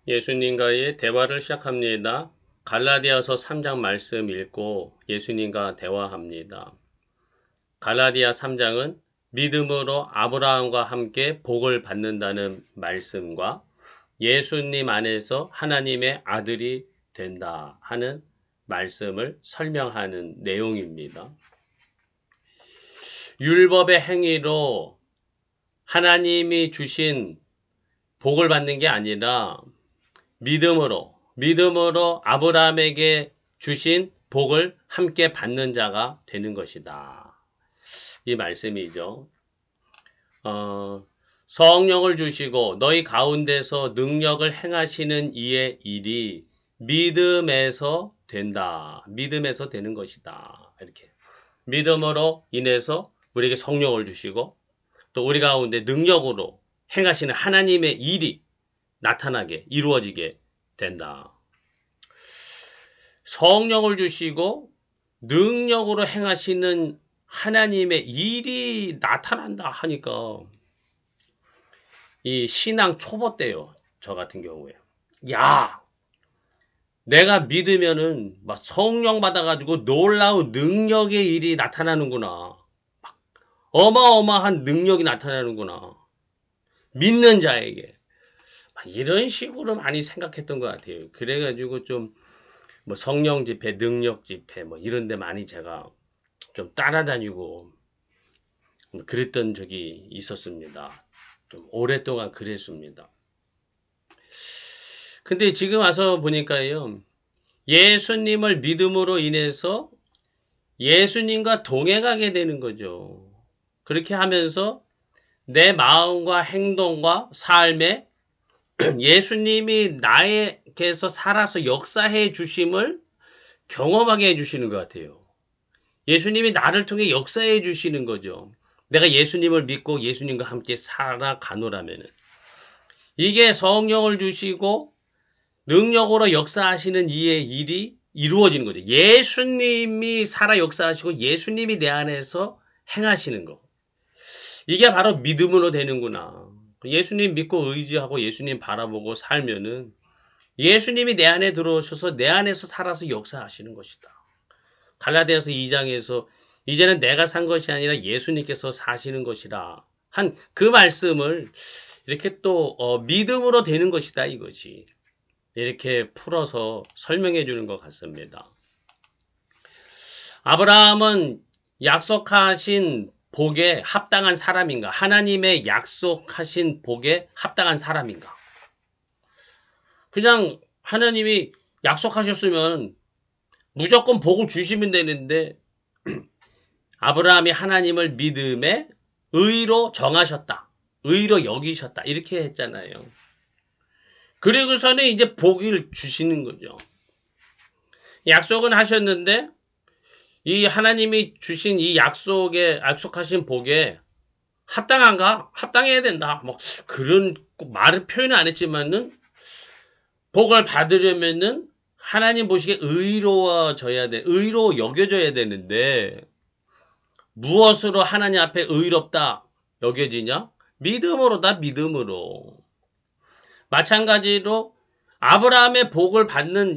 예수님과의 대화를 시작합니다. 갈라디아서 3장 말씀 읽고 예수님과 대화합니다. 갈라디아 3장은 믿음으로 아브라함과 함께 복을 받는다는 말씀과 예수님 안에서 하나님의 아들이 된다 하는 말씀을 설명하는 내용입니다. 율법의 행위로 하나님이 주신 복을 받는 게 아니라 믿음으로 아브라함에게 주신 복을 함께 받는 자가 되는 것이다. 이 말씀이죠. 성령을 주시고 너희 가운데서 능력을 행하시는 이의 일이 믿음에서 된다. 믿음에서 되는 것이다. 이렇게. 믿음으로 인해서 우리에게 성령을 주시고 또 우리 가운데 능력으로 행하시는 하나님의 일이 나타나게 이루어지게 된다. 성령을 주시고 능력으로 행하시는 하나님의 일이 나타난다 하니까 이 신앙 초보 때요. 저 같은 경우에. 야, 내가 믿으면은 막 성령 받아가지고 놀라운 능력의 일이 나타나는구나. 어마어마한 능력이 나타나는구나. 믿는 자에게. 이런 식으로 많이 생각했던 것 같아요. 그래가지고 좀 뭐 성령 집회, 능력 집회 뭐 이런 데 많이 제가 좀 따라다니고 그랬던 적이 있었습니다. 좀 오랫동안 그랬습니다. 근데 지금 와서 보니까요. 예수님을 믿음으로 인해서 예수님과 동행하게 되는 거죠. 그렇게 하면서 내 마음과 행동과 삶에 예수님이 나에게서 살아서 역사해 주심을 경험하게 해주시는 것 같아요. 예수님이 나를 통해 역사해 주시는 거죠. 내가 예수님을 믿고 예수님과 함께 살아가노라면 이게 성령을 주시고 능력으로 역사하시는 이의 일이 이루어지는 거죠. 예수님이 살아 역사하시고 예수님이 내 안에서 행하시는 거. 이게 바로 믿음으로 되는구나. 예수님 믿고 의지하고 예수님 바라보고 살면은 예수님이 내 안에 들어오셔서 내 안에서 살아서 역사하시는 것이다. 갈라디아서 2장에서 이제는 내가 산 것이 아니라 예수님께서 사시는 것이라 한 그 말씀을 이렇게 또 믿음으로 되는 것이다 이것이. 이렇게 풀어서 설명해 주는 것 같습니다. 아브라함은 약속하신 복에 합당한 사람인가? 하나님의 약속하신 복에 합당한 사람인가? 그냥 하나님이 약속하셨으면 무조건 복을 주시면 되는데 아브라함이 하나님을 믿음에 의로 정하셨다. 의로 여기셨다. 이렇게 했잖아요. 그리고서는 이제 복을 주시는 거죠. 약속은 하셨는데 이 하나님이 주신 이 약속하신 복에 합당한가? 합당해야 된다. 뭐 그런 말을 표현은 안 했지만은 복을 받으려면은 하나님 보시기에 의로 여겨져야 되는데 무엇으로 하나님 앞에 의롭다 여겨지냐? 믿음으로다, 믿음으로. 마찬가지로 아브라함의 복을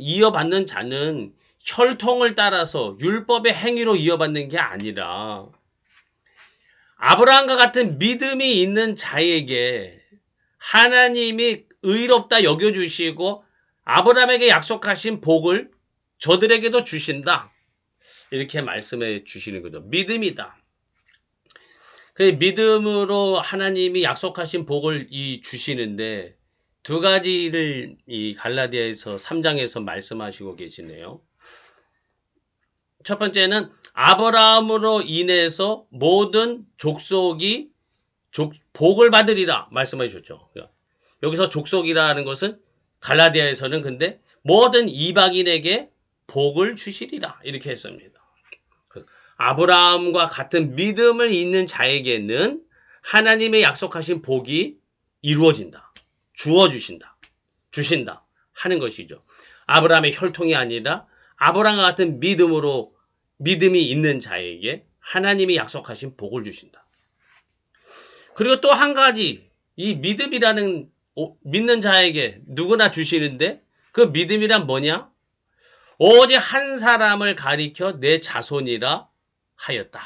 이어받는 자는 혈통을 따라서 율법의 행위로 이어받는 게 아니라 아브라함과 같은 믿음이 있는 자에게 하나님이 의롭다 여겨주시고 아브라함에게 약속하신 복을 저들에게도 주신다. 이렇게 말씀해 주시는 거죠. 믿음이다. 그 믿음으로 하나님이 약속하신 복을 주시는데 두 가지를 이 갈라디아에서 3장에서 말씀하시고 계시네요. 첫 번째는 아브라함으로 인해서 모든 족속이 복을 받으리라 말씀해 주셨죠. 여기서 족속이라는 것은 갈라디아에서는 근데 모든 이방인에게 복을 주시리라 이렇게 했습니다. 아브라함과 같은 믿음을 있는 자에게는 하나님의 약속하신 복이 이루어진다. 주어주신다. 주신다. 하는 것이죠. 아브라함의 혈통이 아니라 아브라함과 같은 믿음이 있는 자에게 하나님이 약속하신 복을 주신다. 그리고 또 한 가지 이 믿음이라는 믿는 자에게 누구나 주시는데 그 믿음이란 뭐냐? 오직 한 사람을 가리켜 내 자손이라 하였다.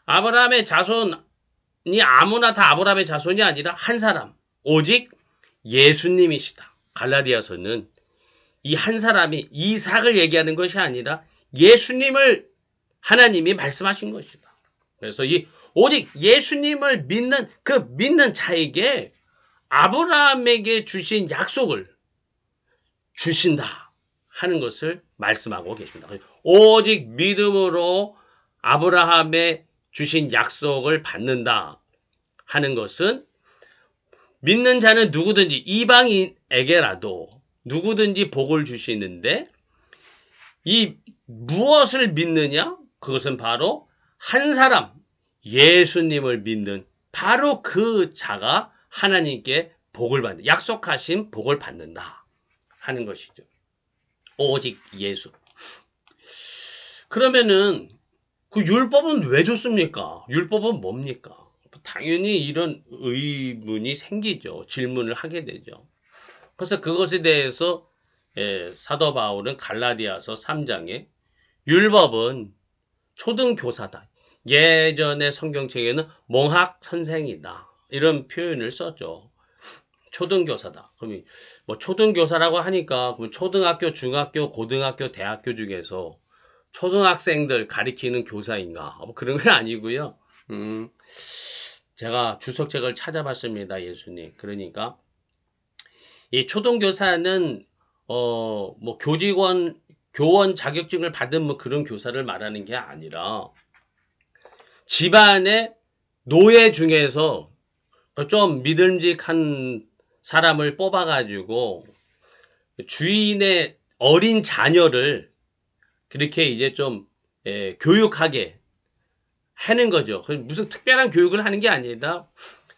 아브라함의 자손이 아무나 다 아브라함의 자손이 아니라 한 사람, 오직 예수님이시다. 갈라디아서는 이 한 사람이 이삭을 얘기하는 것이 아니라 예수님을 하나님이 말씀하신 것이다. 그래서 이 오직 예수님을 믿는 그 믿는 자에게 아브라함에게 주신 약속을 주신다 하는 것을 말씀하고 계십니다. 오직 믿음으로 아브라함에 주신 약속을 받는다 하는 것은 믿는 자는 누구든지 이방인에게라도 누구든지 복을 주시는데 이 무엇을 믿느냐? 그것은 바로 한 사람 예수님을 믿는 바로 그 자가 하나님께 복을 받는 약속하신 복을 받는다 하는 것이죠. 오직 예수. 그러면은 그 율법은 왜 줬습니까? 율법은 뭡니까? 당연히 이런 의문이 생기죠. 질문을 하게 되죠. 그래서 그것에 대해서 사도 바울은 갈라디아서 3장에 율법은 초등교사다. 예전의 성경책에는 몽학 선생이다. 이런 표현을 썼죠. 초등교사다. 그럼 뭐 초등교사라고 하니까 그럼 초등학교, 중학교, 고등학교, 대학교 중에서 초등학생들 가리키는 교사인가? 뭐 그런 건 아니고요. 제가 주석책을 찾아봤습니다. 예수님. 그러니까 이 초등교사는 뭐 교원 자격증을 받은 뭐 그런 교사를 말하는 게 아니라 집안의 노예 중에서 좀 믿음직한 사람을 뽑아가지고 주인의 어린 자녀를 그렇게 이제 좀 교육하게 하는 거죠. 무슨 특별한 교육을 하는 게 아니라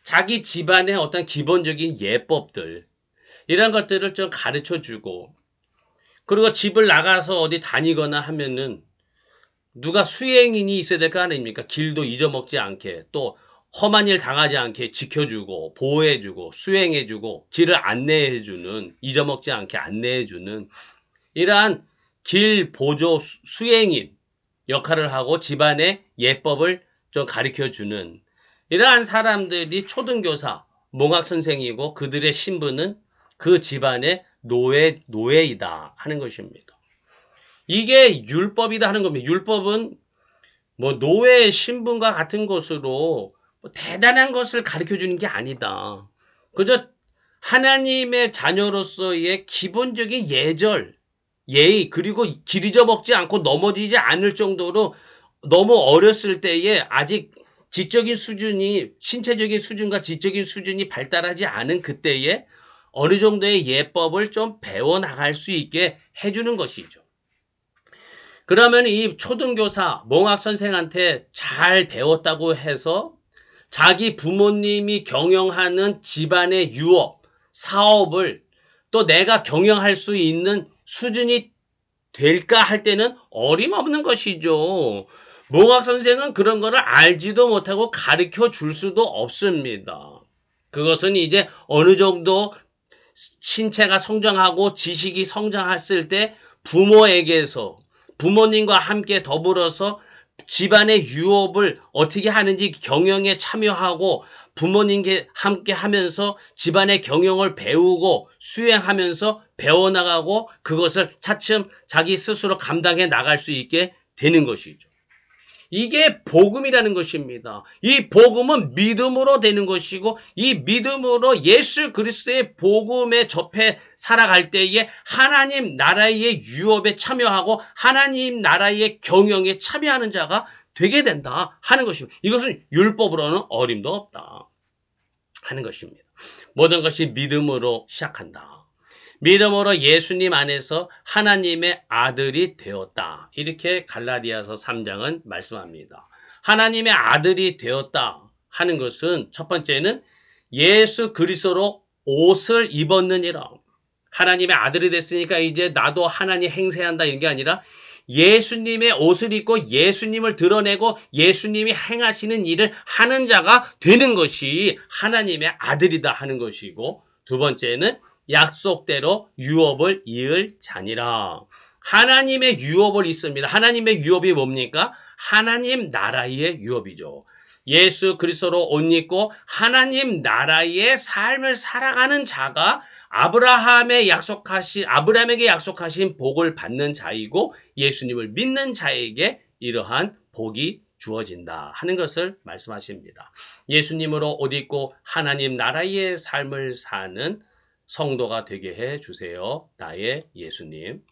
자기 집안의 어떤 기본적인 예법들 이런 것들을 좀 가르쳐주고 그리고 집을 나가서 어디 다니거나 하면은 누가 수행인이 있어야 될 거 아닙니까? 길도 잊어먹지 않게 또 험한 일 당하지 않게 지켜주고 보호해주고 수행해주고 길을 안내해주는 잊어먹지 않게 안내해주는 이러한 길 보조 수행인 역할을 하고 집안의 예법을 좀 가르쳐주는 이러한 사람들이 초등교사, 몽학선생이고 그들의 신분은 그 집안의 노예이다 하는 것입니다. 이게 율법이다 하는 겁니다. 율법은 뭐 노예의 신분과 같은 것으로 뭐 대단한 것을 가르쳐주는 게 아니다. 그저 하나님의 자녀로서의 기본적인 예절, 예의 그리고 길 잊어먹지 않고 넘어지지 않을 정도로 너무 어렸을 때에 아직 지적인 수준이 신체적인 수준과 지적인 수준이 발달하지 않은 그때에 어느 정도의 예법을 좀 배워나갈 수 있게 해주는 것이죠. 그러면 이 초등교사, 몽학선생한테 잘 배웠다고 해서 자기 부모님이 경영하는 집안의 유업, 사업을 또 내가 경영할 수 있는 수준이 될까 할 때는 어림없는 것이죠. 몽학선생은 그런 거를 알지도 못하고 가르쳐 줄 수도 없습니다. 그것은 이제 어느 정도 신체가 성장하고 지식이 성장했을 때 부모에게서 부모님과 함께 더불어서 집안의 유업을 어떻게 하는지 경영에 참여하고 부모님께 함께 하면서 집안의 경영을 배우고 수행하면서 배워나가고 그것을 차츰 자기 스스로 감당해 나갈 수 있게 되는 것이죠. 이게 복음이라는 것입니다. 이 복음은 믿음으로 되는 것이고 이 믿음으로 예수 그리스도의 복음에 접해 살아갈 때에 하나님 나라의 유업에 참여하고 하나님 나라의 경영에 참여하는 자가 되게 된다 하는 것입니다. 이것은 율법으로는 어림도 없다 하는 것입니다. 모든 것이 믿음으로 시작한다. 믿음으로 예수님 안에서 하나님의 아들이 되었다. 이렇게 갈라디아서 3장은 말씀합니다. 하나님의 아들이 되었다 하는 것은 첫 번째는 예수 그리스도로 옷을 입었느니라. 하나님의 아들이 됐으니까 이제 나도 하나님 행세한다 이런 게 아니라 예수님의 옷을 입고 예수님을 드러내고 예수님이 행하시는 일을 하는 자가 되는 것이 하나님의 아들이다 하는 것이고, 두 번째는 약속대로 유업을 이을 자니라. 하나님의 유업을 있습니다. 하나님의 유업이 뭡니까? 하나님 나라의 유업이죠. 예수 그리스도로 옷 입고 하나님 나라의 삶을 살아가는 자가 아브라함에게 약속하신 복을 받는 자이고, 예수님을 믿는 자에게 이러한 복이 주어진다 하는 것을 말씀하십니다. 예수님으로 옷 입고 하나님 나라의 삶을 사는 성도가 되게 해 주세요. 나의 예수님.